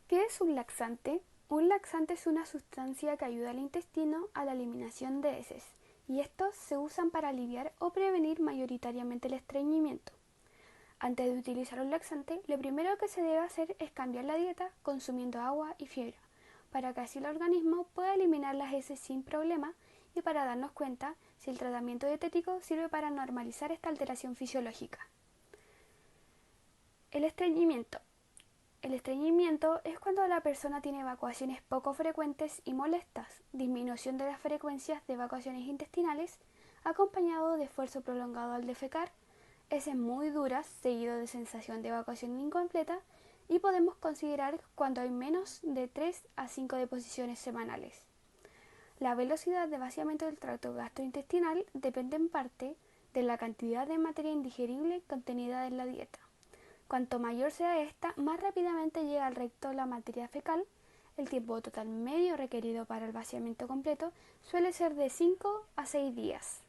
¿Qué es un laxante? Un laxante es una sustancia que ayuda al intestino a la eliminación de heces, y estos se usan para aliviar o prevenir mayoritariamente el estreñimiento. Antes de utilizar un laxante, lo primero que se debe hacer es cambiar la dieta consumiendo agua y fibra, para que así el organismo pueda eliminar las heces sin problema y para darnos cuenta si el tratamiento dietético sirve para normalizar esta alteración fisiológica. El estreñimiento. El estreñimiento es cuando la persona tiene evacuaciones poco frecuentes y molestas, disminución de las frecuencias de evacuaciones intestinales, acompañado de esfuerzo prolongado al defecar, heces muy duras, seguido de sensación de evacuación incompleta, y podemos considerar cuando hay menos de 3 a 5 deposiciones semanales. La velocidad de vaciamiento del tracto gastrointestinal depende en parte de la cantidad de materia indigerible contenida en la dieta. Cuanto mayor sea esta, más rápidamente llega al recto la materia fecal. El tiempo total medio requerido para el vaciamiento completo suele ser de 5 a 6 días.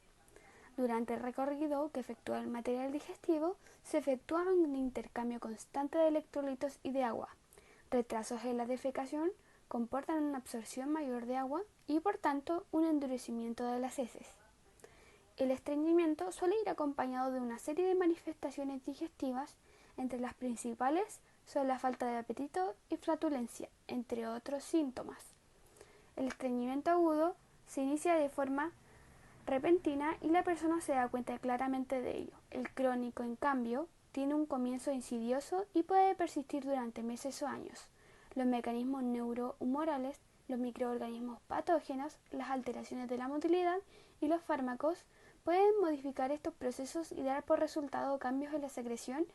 Durante el recorrido que efectúa el material digestivo, se efectúa un intercambio constante de electrolitos y de agua. Retrasos en la defecación comportan una absorción mayor de agua y, por tanto, un endurecimiento de las heces. El estreñimiento suele ir acompañado de una serie de manifestaciones digestivas. Entre las principales son la falta de apetito y flatulencia, entre otros síntomas. El estreñimiento agudo se inicia de forma repentina y la persona se da cuenta claramente de ello. El crónico, en cambio, tiene un comienzo insidioso y puede persistir durante meses o años. Los mecanismos neurohumorales, los microorganismos patógenos, las alteraciones de la motilidad y los fármacos pueden modificar estos procesos y dar por resultado cambios en la secreción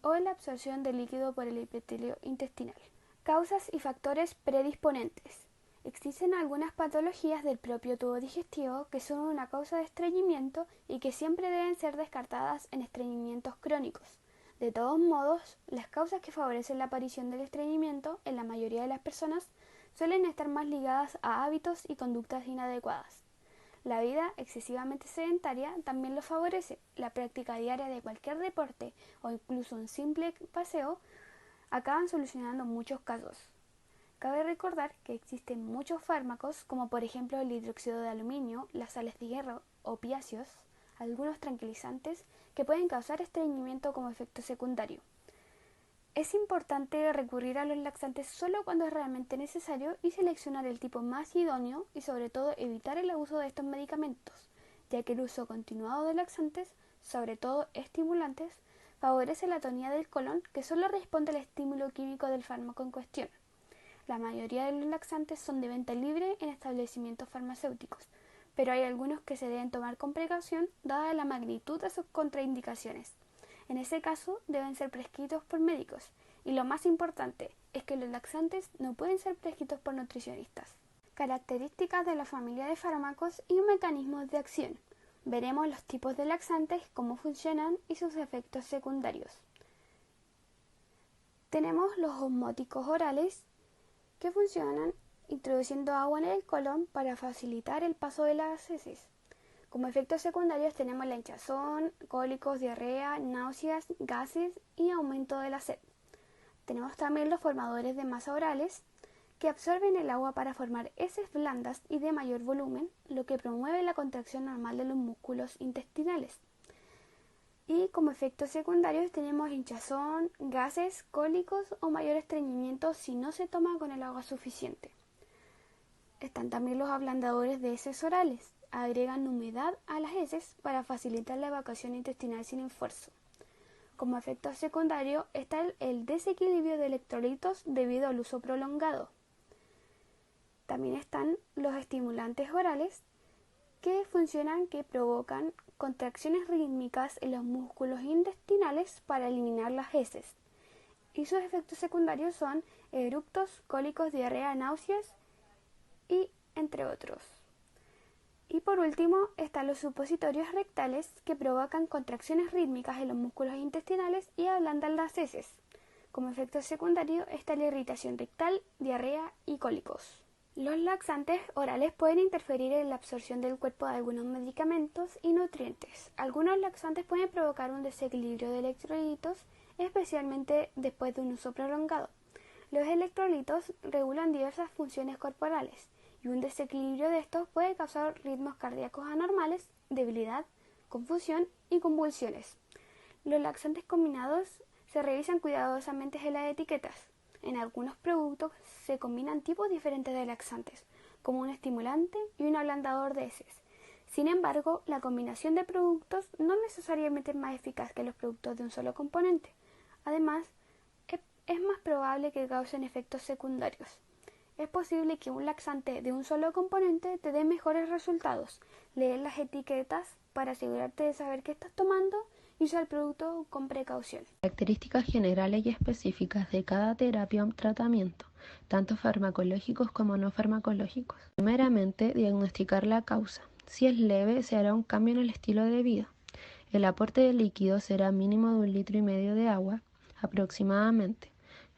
o en la absorción de líquido por el epitelio intestinal. Causas y factores predisponentes. Existen algunas patologías del propio tubo digestivo que son una causa de estreñimiento y que siempre deben ser descartadas en estreñimientos crónicos. De todos modos, las causas que favorecen la aparición del estreñimiento en la mayoría de las personas suelen estar más ligadas a hábitos y conductas inadecuadas. La vida excesivamente sedentaria también lo favorece. La práctica diaria de cualquier deporte o incluso un simple paseo acaban solucionando muchos casos. Cabe recordar que existen muchos fármacos, como por ejemplo el hidróxido de aluminio, las sales de hierro, opiáceos, algunos tranquilizantes que pueden causar estreñimiento como efecto secundario. Es importante recurrir a los laxantes solo cuando es realmente necesario y seleccionar el tipo más idóneo y sobre todo evitar el abuso de estos medicamentos, ya que el uso continuado de laxantes, sobre todo estimulantes, favorece la atonía del colon que solo responde al estímulo químico del fármaco en cuestión. La mayoría de los laxantes son de venta libre en establecimientos farmacéuticos, pero hay algunos que se deben tomar con precaución dada la magnitud de sus contraindicaciones. En ese caso, deben ser prescritos por médicos, y lo más importante es que los laxantes no pueden ser prescritos por nutricionistas. Características de la familia de fármacos y mecanismos de acción. Veremos los tipos de laxantes, cómo funcionan y sus efectos secundarios. Tenemos los osmóticos orales, que funcionan introduciendo agua en el colon para facilitar el paso de las heces. Como efectos secundarios tenemos la hinchazón, cólicos, diarrea, náuseas, gases y aumento de la sed. Tenemos también los formadores de masa orales, que absorben el agua para formar heces blandas y de mayor volumen, lo que promueve la contracción normal de los músculos intestinales. Y como efectos secundarios tenemos hinchazón, gases, cólicos o mayor estreñimiento si no se toma con el agua suficiente. Están también los ablandadores de heces orales. Agregan humedad a las heces para facilitar la evacuación intestinal sin esfuerzo. Como efecto secundario está el desequilibrio de electrolitos debido al uso prolongado. También están los estimulantes orales que provocan contracciones rítmicas en los músculos intestinales para eliminar las heces. Y sus efectos secundarios son eructos, cólicos, diarrea, náuseas y entre otros. Y por último están los supositorios rectales que provocan contracciones rítmicas en los músculos intestinales y ablandan las heces. Como efecto secundario está la irritación rectal, diarrea y cólicos. Los laxantes orales pueden interferir en la absorción del cuerpo de algunos medicamentos y nutrientes. Algunos laxantes pueden provocar un desequilibrio de electrolitos, especialmente después de un uso prolongado. Los electrolitos regulan diversas funciones corporales y un desequilibrio de estos puede causar ritmos cardíacos anormales, debilidad, confusión y convulsiones. Los laxantes combinados se revisan cuidadosamente en las etiquetas. En algunos productos se combinan tipos diferentes de laxantes, como un estimulante y un ablandador de heces. Sin embargo, la combinación de productos no necesariamente es más eficaz que los productos de un solo componente. Además, es más probable que causen efectos secundarios. Es posible que un laxante de un solo componente te dé mejores resultados. Lee las etiquetas para asegurarte de saber qué estás tomando y usa el producto con precaución. Características generales y específicas de cada terapia o tratamiento, tanto farmacológicos como no farmacológicos. Primeramente, diagnosticar la causa. Si es leve, se hará un cambio en el estilo de vida. El aporte de líquido será mínimo de 1,5 litros de agua, aproximadamente.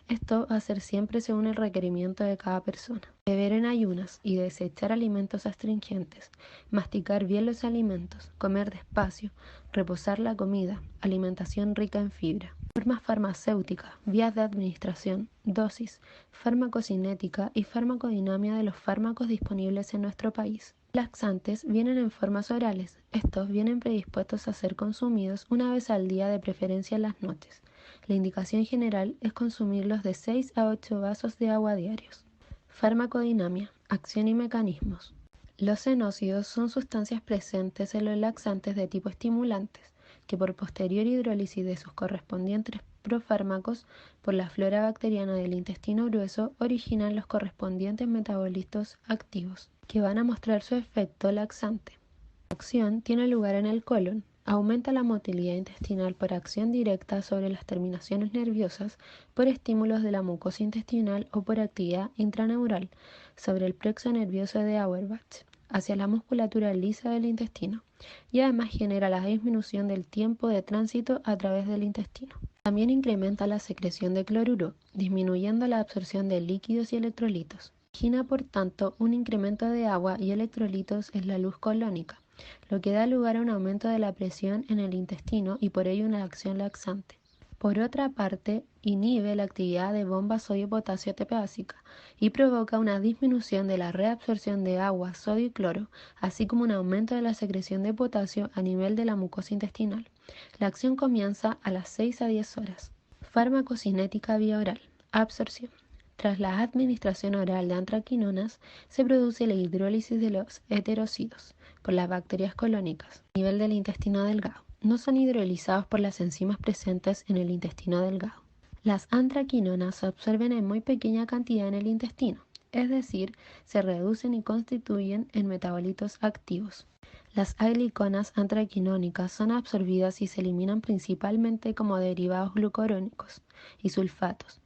Esto va a ser siempre según el requerimiento de cada persona. Beber en ayunas y desechar alimentos astringentes, masticar bien los alimentos, comer despacio, reposar la comida, alimentación rica en fibra. Normas farmacéuticas, vías de administración, dosis, farmacocinética y farmacodinamia de los fármacos disponibles en nuestro país. Laxantes vienen en formas orales. Estos vienen predispuestos a ser consumidos una vez al día, de preferencia en las noches. La indicación general es consumirlos de 6 a 8 vasos de agua diarios. Farmacodinamia, acción y mecanismos. Los xenócidos son sustancias presentes en los laxantes de tipo estimulantes, que por posterior hidrólisis de sus correspondientes profármacos por la flora bacteriana del intestino grueso originan los correspondientes metabolitos activos, que van a mostrar su efecto laxante. La acción tiene lugar en el colon. Aumenta la motilidad intestinal por acción directa sobre las terminaciones nerviosas, por estímulos de la mucosa intestinal o por actividad intraneural sobre el plexo nervioso de Auerbach hacia la musculatura lisa del intestino, y además genera la disminución del tiempo de tránsito a través del intestino. También incrementa la secreción de cloruro, disminuyendo la absorción de líquidos y electrolitos. Origina, por tanto, un incremento de agua y electrolitos en la luz colónica, lo que da lugar a un aumento de la presión en el intestino y por ello una acción laxante. Por otra parte, inhibe la actividad de bomba sodio-potasio ATPásica y provoca una disminución de la reabsorción de agua, sodio y cloro, así como un aumento de la secreción de potasio a nivel de la mucosa intestinal. La acción comienza a las 6 a 10 horas. Farmacocinética vía oral. Absorción. Tras la administración oral de antraquinonas, se produce la hidrólisis de los heterocidos por las bacterias colónicas a nivel del intestino delgado. No son hidrolizados por las enzimas presentes en el intestino delgado. Las antraquinonas se absorben en muy pequeña cantidad en el intestino, es decir, se reducen y constituyen en metabolitos activos. Las agliconas antraquinónicas son absorbidas y se eliminan principalmente como derivados glucurónicos y sulfatos.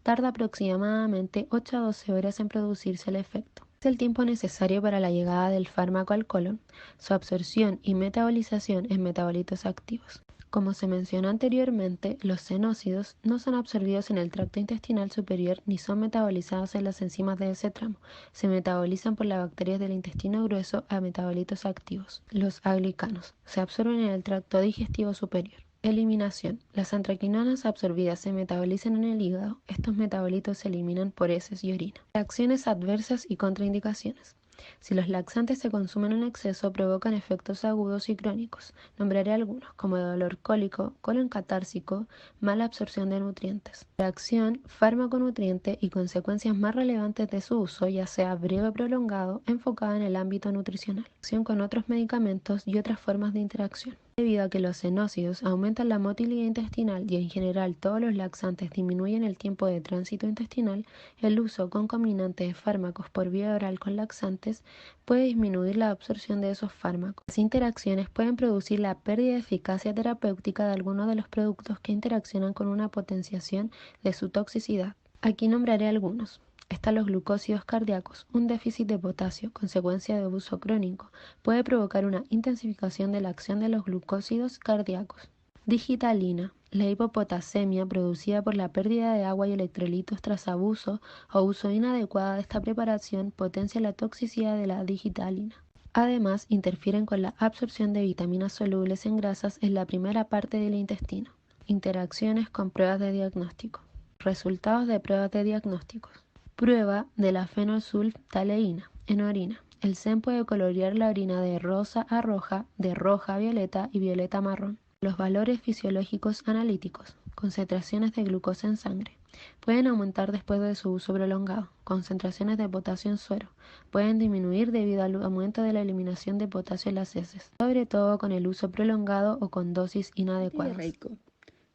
Tarda aproximadamente 8 a 12 horas en producirse el efecto. Es el tiempo necesario para la llegada del fármaco al colon, su absorción y metabolización en metabolitos activos. Como se mencionó anteriormente, los xenócidos no son absorbidos en el tracto intestinal superior ni son metabolizados en las enzimas de ese tramo. Se metabolizan por las bacterias del intestino grueso a metabolitos activos. Los aglicanos se absorben en el tracto digestivo superior. Eliminación. Las antraquinonas absorbidas se metabolizan en el hígado. Estos metabolitos se eliminan por heces y orina. Reacciones adversas y contraindicaciones. Si los laxantes se consumen en exceso, provocan efectos agudos y crónicos. Nombraré algunos, como dolor cólico, colon catársico, mala absorción de nutrientes. Reacción fármaco-nutriente y consecuencias más relevantes de su uso, ya sea breve o prolongado, enfocada en el ámbito nutricional. Reacción con otros medicamentos y otras formas de interacción. Debido a que los xenócidos aumentan la motilidad intestinal y en general todos los laxantes disminuyen el tiempo de tránsito intestinal, el uso concomitante de fármacos por vía oral con laxantes puede disminuir la absorción de esos fármacos. Las interacciones pueden producir la pérdida de eficacia terapéutica de algunos de los productos que interaccionan con una potenciación de su toxicidad. Aquí nombraré algunos. Están los glucósidos cardíacos. Un déficit de potasio, consecuencia de abuso crónico, puede provocar una intensificación de la acción de los glucósidos cardíacos. Digitalina. La hipopotasemia producida por la pérdida de agua y electrolitos tras abuso o uso inadecuado de esta preparación potencia la toxicidad de la digitalina. Además, interfieren con la absorción de vitaminas solubles en grasas en la primera parte del intestino. Interacciones con pruebas de diagnóstico. Resultados de pruebas de diagnósticos. Prueba de la fenolsultaleína en orina. El SEM puede colorear la orina de rosa a roja, de roja a violeta y violeta a marrón. Los valores fisiológicos analíticos. Concentraciones de glucosa en sangre. Pueden aumentar después de su uso prolongado. Concentraciones de potasio en suero. Pueden disminuir debido al aumento de la eliminación de potasio en las heces, sobre todo con el uso prolongado o con dosis inadecuadas. Antidiarreico.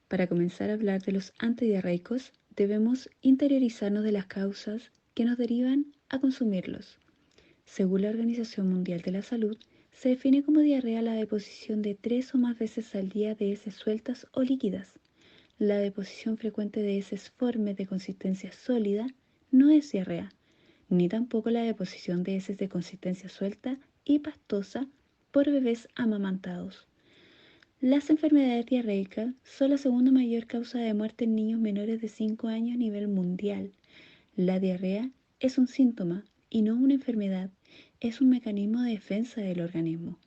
Para comenzar a hablar de los antidiarreicos, debemos interiorizarnos de las causas que nos derivan a consumirlos. Según la Organización Mundial de la Salud, se define como diarrea la deposición de 3 o más veces al día de heces sueltas o líquidas. La deposición frecuente de heces formes de consistencia sólida no es diarrea, ni tampoco la deposición de heces de consistencia suelta y pastosa por bebés amamantados. Las enfermedades diarreicas son la segunda mayor causa de muerte en niños menores de 5 años a nivel mundial. La diarrea es un síntoma y no una enfermedad, es un mecanismo de defensa del organismo.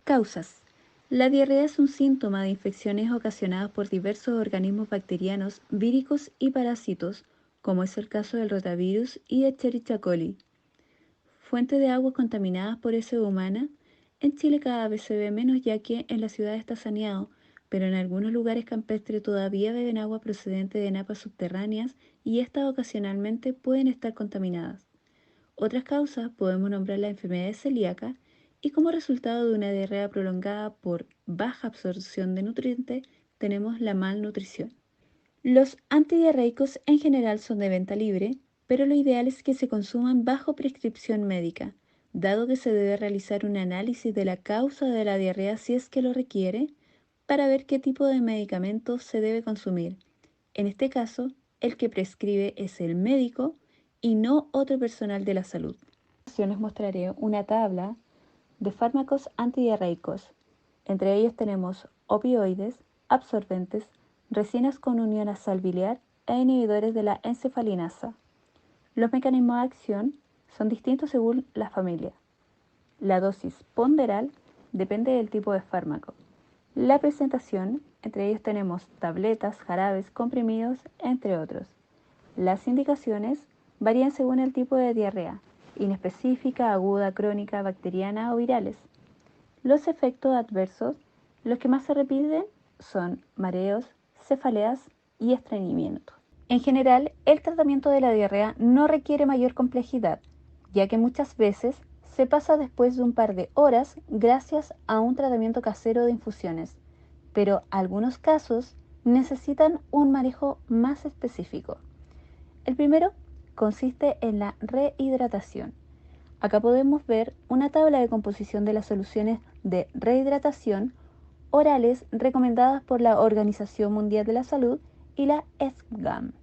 Causas. La diarrea es un síntoma de infecciones ocasionadas por diversos organismos bacterianos, víricos y parásitos, como es el caso del rotavirus y Escherichia coli. Fuente de aguas contaminadas por heces humanas. En Chile cada vez se ve menos ya que en la ciudad está saneado, pero en algunos lugares campestres todavía beben agua procedente de napas subterráneas y estas ocasionalmente pueden estar contaminadas. Otras causas podemos nombrar la enfermedad celíaca y como resultado de una diarrea prolongada por baja absorción de nutrientes tenemos la malnutrición. Los antidiarreicos en general son de venta libre, pero lo ideal es que se consuman bajo prescripción médica, dado que se debe realizar un análisis de la causa de la diarrea si es que lo requiere, para ver qué tipo de medicamento se debe consumir. En este caso, el que prescribe es el médico y no otro personal de la salud. A continuación mostraré una tabla de fármacos antidiarreicos. Entre ellos tenemos opioides, absorbentes, resinas con unión nasal biliar e inhibidores de la encefalinasa. Los mecanismos de acción son distintos según la familia. La dosis ponderal depende del tipo de fármaco. La presentación, entre ellos tenemos tabletas, jarabes, comprimidos, entre otros. Las indicaciones varían según el tipo de diarrea, inespecífica, aguda, crónica, bacteriana o virales. Los efectos adversos, los que más se repiten, son mareos, cefaleas y estreñimiento. En general, el tratamiento de la diarrea no requiere mayor complejidad, ya que muchas veces se pasa después de un par de horas gracias a un tratamiento casero de infusiones, pero algunos casos necesitan un manejo más específico. El primero consiste en la rehidratación. Acá podemos ver una tabla de composición de las soluciones de rehidratación orales recomendadas por la Organización Mundial de la Salud y la ESPGHAN.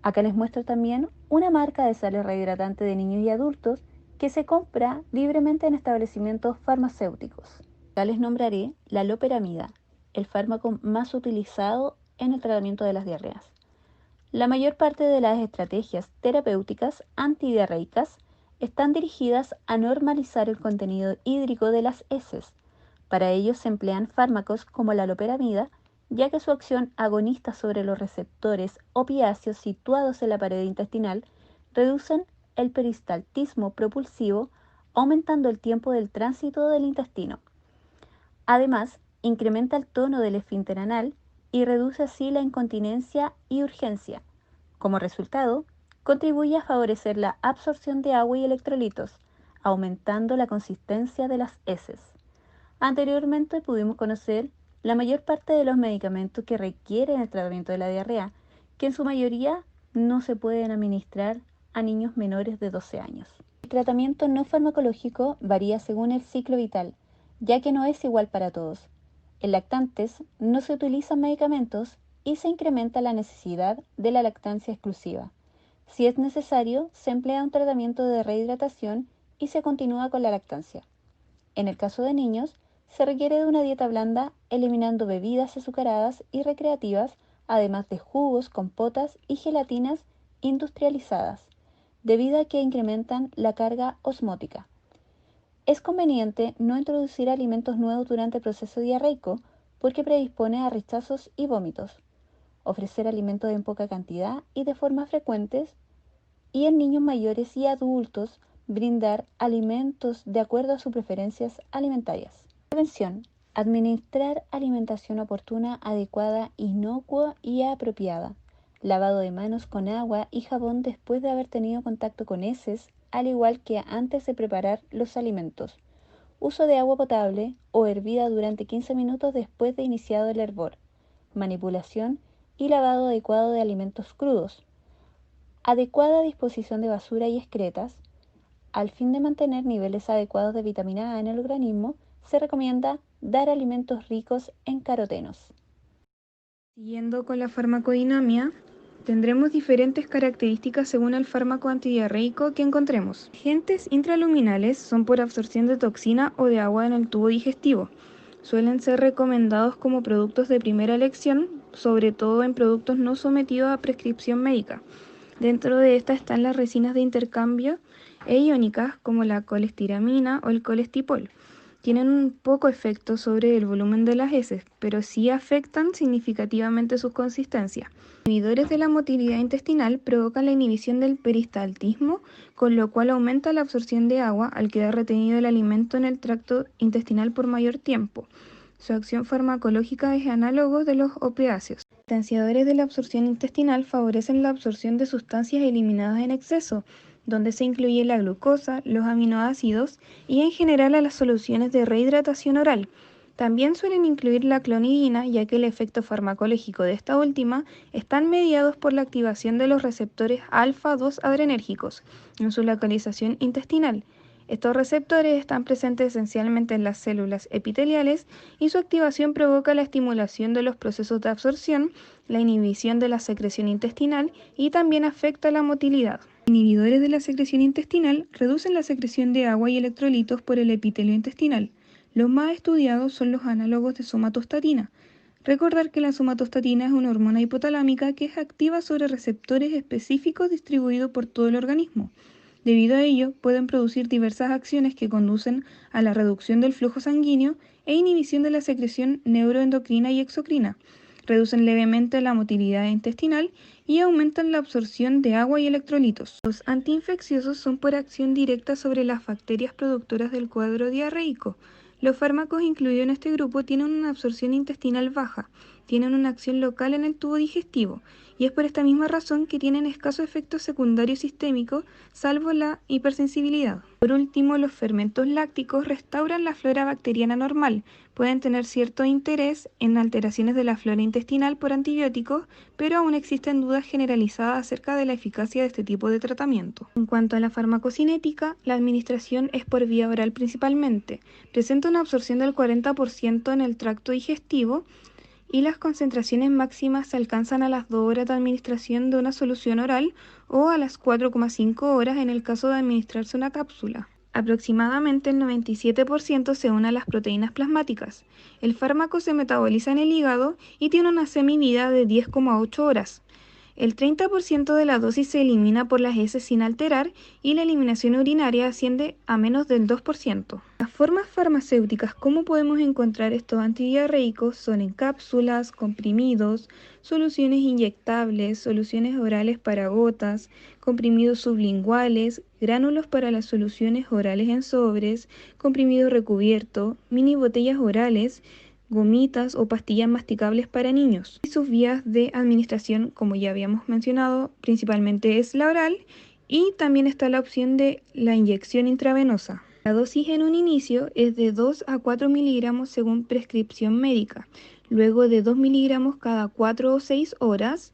Acá les muestro también una marca de sales rehidratantes de niños y adultos que se compra libremente en establecimientos farmacéuticos. Acá les nombraré la loperamida, el fármaco más utilizado en el tratamiento de las diarreas. La mayor parte de las estrategias terapéuticas antidiarreicas están dirigidas a normalizar el contenido hídrico de las heces. Para ello se emplean fármacos como la loperamida, ya que su acción agonista sobre los receptores opiáceos situados en la pared intestinal reducen el peristaltismo propulsivo, aumentando el tiempo del tránsito del intestino. Además, incrementa el tono del esfínter anal y reduce así la incontinencia y urgencia. Como resultado, contribuye a favorecer la absorción de agua y electrolitos, aumentando la consistencia de las heces. Anteriormente pudimos conocer la mayor parte de los medicamentos que requieren el tratamiento de la diarrea, que en su mayoría no se pueden administrar a niños menores de 12 años. El tratamiento no farmacológico varía según el ciclo vital, ya que no es igual para todos. En lactantes no se utilizan medicamentos y se incrementa la necesidad de la lactancia exclusiva. Si es necesario, se emplea un tratamiento de rehidratación y se continúa con la lactancia. En el caso de niños, se requiere de una dieta blanda, eliminando bebidas azucaradas y recreativas, además de jugos, compotas y gelatinas industrializadas, debido a que incrementan la carga osmótica. Es conveniente no introducir alimentos nuevos durante el proceso diarreico porque predispone a rechazos y vómitos. ofrecer alimentos en poca cantidad y de forma frecuentes, y en niños mayores y adultos brindar alimentos de acuerdo a sus preferencias alimentarias. Prevención. Administrar alimentación oportuna, adecuada, inocua y apropiada. Lavado de manos con agua y jabón después de haber tenido contacto con heces, al igual que antes de preparar los alimentos. Uso de agua potable o hervida durante 15 minutos después de iniciado el hervor. Manipulación y lavado adecuado de alimentos crudos. Adecuada disposición de basura y excretas. Al fin de mantener niveles adecuados de vitamina A en el organismo, se recomienda dar alimentos ricos en carotenos. Siguiendo con la farmacodinamia, tendremos diferentes características según el fármaco antidiarreico que encontremos. Agentes intraluminales son por absorción de toxina o de agua en el tubo digestivo. Suelen ser recomendados como productos de primera elección, sobre todo en productos no sometidos a prescripción médica. Dentro de estas están las resinas de intercambio e iónicas como la colestiramina o el colestipol. Tienen un poco efecto sobre el volumen de las heces, pero sí afectan significativamente su consistencia. Los inhibidores de la motilidad intestinal provocan la inhibición del peristaltismo, con lo cual aumenta la absorción de agua al quedar retenido el alimento en el tracto intestinal por mayor tiempo. Su acción farmacológica es análogo de los opiáceos. Los potenciadores de la absorción intestinal favorecen la absorción de sustancias eliminadas en exceso, donde se incluye la glucosa, los aminoácidos y en general a las soluciones de rehidratación oral. También suelen incluir la clonidina, ya que el efecto farmacológico de esta última están mediados por la activación de los receptores alfa-2 adrenérgicos en su localización intestinal. Estos receptores están presentes esencialmente en las células epiteliales y su activación provoca la estimulación de los procesos de absorción, la inhibición de la secreción intestinal y también afecta la motilidad. Inhibidores de la secreción intestinal reducen la secreción de agua y electrolitos por el epitelio intestinal. Los más estudiados son los análogos de somatostatina. Recordar que la somatostatina es una hormona hipotalámica que es activa sobre receptores específicos distribuidos por todo el organismo. Debido a ello, pueden producir diversas acciones que conducen a la reducción del flujo sanguíneo e inhibición de la secreción neuroendocrina y exocrina. Reducen levemente la motilidad intestinal y aumentan la absorción de agua y electrolitos. Los antiinfecciosos son por acción directa sobre las bacterias productoras del cuadro diarreico. Los fármacos incluidos en este grupo tienen una absorción intestinal baja, tienen una acción local en el tubo digestivo, y es por esta misma razón que tienen escaso efecto secundario sistémico, salvo la hipersensibilidad. Por último, los fermentos lácticos restauran la flora bacteriana normal, pueden tener cierto interés en alteraciones de la flora intestinal por antibióticos, pero aún existen dudas generalizadas acerca de la eficacia de este tipo de tratamiento. En cuanto a la farmacocinética, la administración es por vía oral principalmente, presenta una absorción del 40% en el tracto digestivo, y las concentraciones máximas se alcanzan a las 2 horas de administración de una solución oral o a las 4,5 horas en el caso de administrarse una cápsula. Aproximadamente el 97% se une a las proteínas plasmáticas. El fármaco se metaboliza en el hígado y tiene una semivida de 10,8 horas. El 30% de la dosis se elimina por las heces sin alterar y la eliminación urinaria asciende a menos del 2%. Las formas farmacéuticas, ¿cómo podemos encontrar estos antidiarreicos? Son en cápsulas, comprimidos, soluciones inyectables, soluciones orales para gotas, comprimidos sublinguales, gránulos para las soluciones orales en sobres, comprimido recubierto, mini botellas orales, gomitas o pastillas masticables para niños. Y sus vías de administración, como ya habíamos mencionado, principalmente es la oral y también está la opción de la inyección intravenosa. La dosis en un inicio es de 2 a 4 miligramos según prescripción médica, luego de 2 miligramos cada 4 o 6 horas.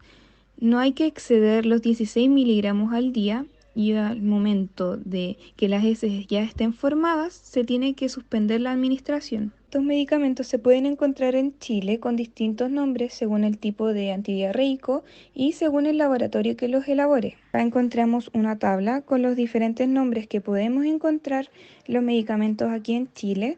No hay que exceder los 16 miligramos al día y al momento de que las heces ya estén formadas, se tiene que suspender la administración. Estos medicamentos se pueden encontrar en Chile con distintos nombres según el tipo de antidiarreico y según el laboratorio que los elabore. Acá encontramos una tabla con los diferentes nombres que podemos encontrar los medicamentos aquí en Chile.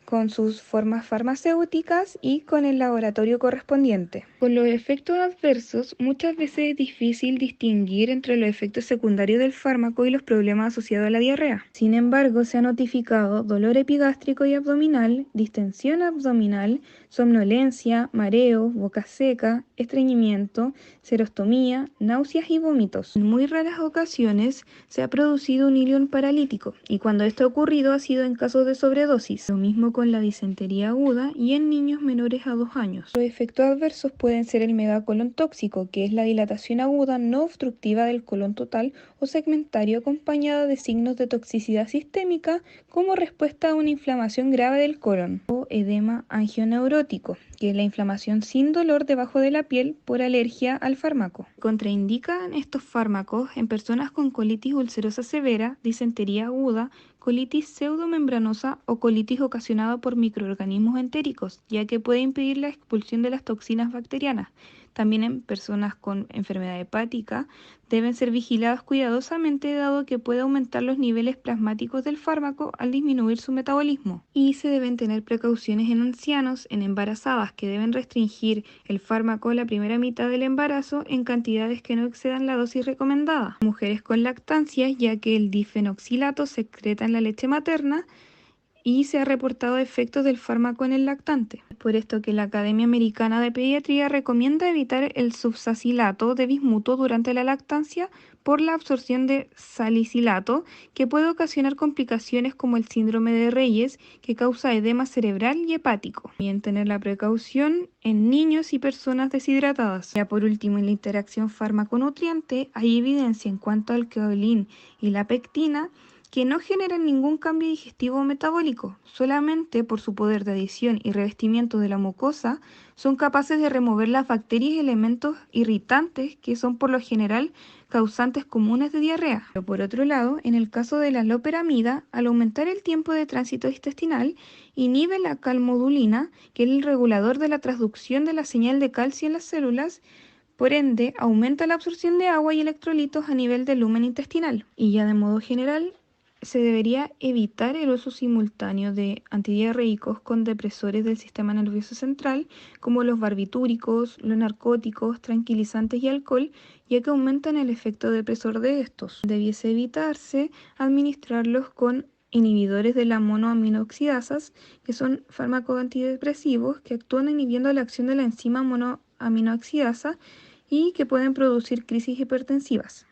con sus formas farmacéuticas y con el laboratorio correspondiente. Con los efectos adversos, muchas veces es difícil distinguir entre los efectos secundarios del fármaco y los problemas asociados a la diarrea. Sin embargo, se ha notificado dolor epigástrico y abdominal, distensión abdominal, somnolencia, mareo, boca seca, estreñimiento, serostomía, náuseas y vómitos. En muy raras ocasiones se ha producido un ilion paralítico y cuando esto ha ocurrido ha sido en casos de sobredosis. Lo mismo con la disentería aguda y en niños menores a 2 años. Los efectos adversos pueden ser el megacolon tóxico, que es la dilatación aguda no obstructiva del colon total o segmentario acompañada de signos de toxicidad sistémica como respuesta a una inflamación grave del colon, o edema angioneurótico, que es la inflamación sin dolor debajo de la piel por alergia al fármaco. Contraindican estos fármacos en personas con colitis ulcerosa severa, disentería aguda, colitis pseudomembranosa o colitis ocasionada por microorganismos entéricos, ya que puede impedir la expulsión de las toxinas bacterianas. También en personas con enfermedad hepática deben ser vigiladas cuidadosamente dado que puede aumentar los niveles plasmáticos del fármaco al disminuir su metabolismo. Y se deben tener precauciones en ancianos, en embarazadas que deben restringir el fármaco la primera mitad del embarazo en cantidades que no excedan la dosis recomendada. Mujeres con lactancias, ya que el difenoxilato se excreta en la leche materna y se ha reportado efectos del fármaco en el lactante. Por esto que la Academia Americana de Pediatría recomienda evitar el subsalilato de bismuto durante la lactancia por la absorción de salicilato, que puede ocasionar complicaciones como el síndrome de Reyes, que causa edema cerebral y hepático. También tener la precaución en niños y personas deshidratadas. Ya por último, en la interacción fármaco-nutriente hay evidencia en cuanto al caolín y la pectina que no generan ningún cambio digestivo o metabólico, solamente por su poder de adición y revestimiento de la mucosa son capaces de remover las bacterias y elementos irritantes que son por lo general causantes comunes de diarrea. Pero por otro lado, en el caso de la loperamida, al aumentar el tiempo de tránsito intestinal, inhibe la calmodulina, que es el regulador de la transducción de la señal de calcio en las células. Por ende, aumenta la absorción de agua y electrolitos a nivel del lumen intestinal. Y ya de modo general, se debería evitar el uso simultáneo de antidiarreicos con depresores del sistema nervioso central, como los barbitúricos, los narcóticos, tranquilizantes y alcohol, ya que aumentan el efecto depresor de estos. Debiese evitarse administrarlos con inhibidores de la monoaminoxidasas, que son fármacos antidepresivos que actúan inhibiendo la acción de la enzima monoaminoxidasa y que pueden producir crisis hipertensivas.